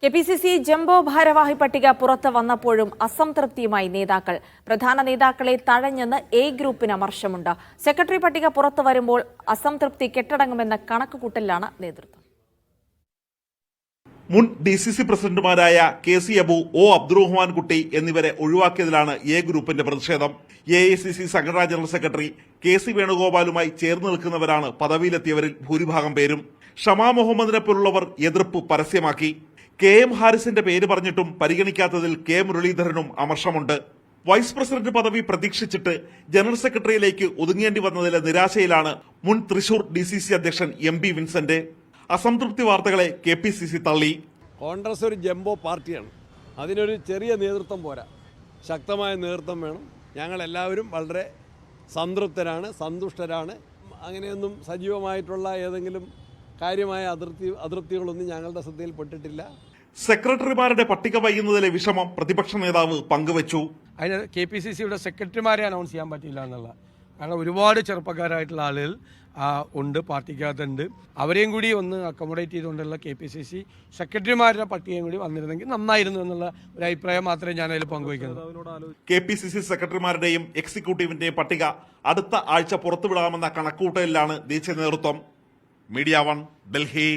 KPCC jumbo ഭാരവാഹി പട്ടിക പുറത്തു വന്നപ്പോഴും അസംതൃപ്തിയുമായി നേതാക്കൾ. പ്രധാന നേതാക്കളെ തഴഞ്ഞെന്ന് എ ഗ്രൂപ്പിന് അമർഷമുണ്ട്. സെക്രട്ടറി പട്ടിക പുറത്തു വരുമ്പോൾ അസംതൃപ്തി കെട്ടടങ്ങുമെന്ന കണക്കുകൂട്ടലിലാണ് നേതൃത്വം. മുൻ ഡിസിസി പ്രസിഡന്റുമാരായ കെ.സി. അബു, ഒ. അബ്ദുറഹ്മാൻ കുട്ടി എന്നിവരെ ഒഴിവാക്കിയതിലാണ് എ ഗ്രൂപ്പിന്റെ പ്രതിഷേധം. എ.ഐ.സി.സി സംഘടനാ ജനറൽ സെക്രട്ടറി കെ.സി. വേണുഗോപാലുമായി ചേർന്ന് നിൽക്കുന്നവരാണ് പദവിയിലെത്തിയവരിൽ ഭൂരിഭാഗം പേരും. ഷമാ മുഹമ്മദിനെ പോലുള്ളവർ എതിർപ്പ് പരസ്യമാക്കി. കെ.എം. ഹാരിസിന്റെ പേര് പറഞ്ഞിട്ടും പരിഗണിക്കാത്തതിൽ കെ. മുരളീധരനും അമർഷമുണ്ട്. വൈസ് പ്രസിഡന്റ് പദവി പ്രതീക്ഷിച്ചിട്ട് ജനറൽ സെക്രട്ടറിയിലേക്ക് ഒതുങ്ങേണ്ടി വന്നതിലെ നിരാശയിലാണ് മുൻ തൃശൂർ ഡിസിസി അധ്യക്ഷൻ എം.പി. വിൻസെന്റ്. അസംതൃപ്തി വാർത്തകളെ കെ.പി.സി.സി തള്ളി. കോൺഗ്രസ് ഒരു ജംബോ പാർട്ടിയാണ്. അതിനൊരു ചെറിയ നേതൃത്വം പോരാ, ശക്തമായ നേതൃത്വം വേണം. ഞങ്ങളെല്ലാവരും വളരെ സംതൃപ്തരാണ്, സന്തുഷ്ടരാണ്. അങ്ങനെയൊന്നും സജീവമായിട്ടുള്ള ഏതെങ്കിലും കാര്യമായ അതൃപ്തികളൊന്നും ഞങ്ങളുടെ ശ്രദ്ധയിൽപ്പെട്ടിട്ടില്ല. സെക്രട്ടറിമാരുടെ പട്ടിക വൈകുന്നതിലെ വിഷമം പ്രതിപക്ഷ നേതാവ് പങ്കുവച്ചു. അതിന് കെ.പി.സി.സിയുടെ സെക്രട്ടറിമാരെ അനൗൺസ് ചെയ്യാൻ പറ്റില്ല എന്നുള്ള, കാരണം ഒരുപാട് ചെറുപ്പക്കാരായിട്ടുള്ള ആളുകൾ ഉണ്ട്, പാർട്ടിക്കകത്തുണ്ട്. അവരെയും കൂടി ഒന്ന് അക്കോമഡേറ്റ് ചെയ്തുകൊണ്ടുള്ള കെ.പി.സി.സി സെക്രട്ടറിമാരുടെ പട്ടികയും കൂടി വന്നിരുന്നെങ്കിൽ നന്നായിരുന്നു എന്നുള്ള ഒരു അഭിപ്രായം മാത്രമേ ഞാൻ അതിൽ പങ്കുവയ്ക്കുന്നത്. കെ.പി.സി.സി സെക്രട്ടറിമാരുടെയും എക്സിക്യൂട്ടീവിന്റെയും പട്ടിക അടുത്ത ആഴ്ച പുറത്തുവിടാമെന്ന കണക്കുകൂട്ടലിലാണ് ദേശീയ നേതൃത്വം. മീഡിയ 1, ഡൽഹി.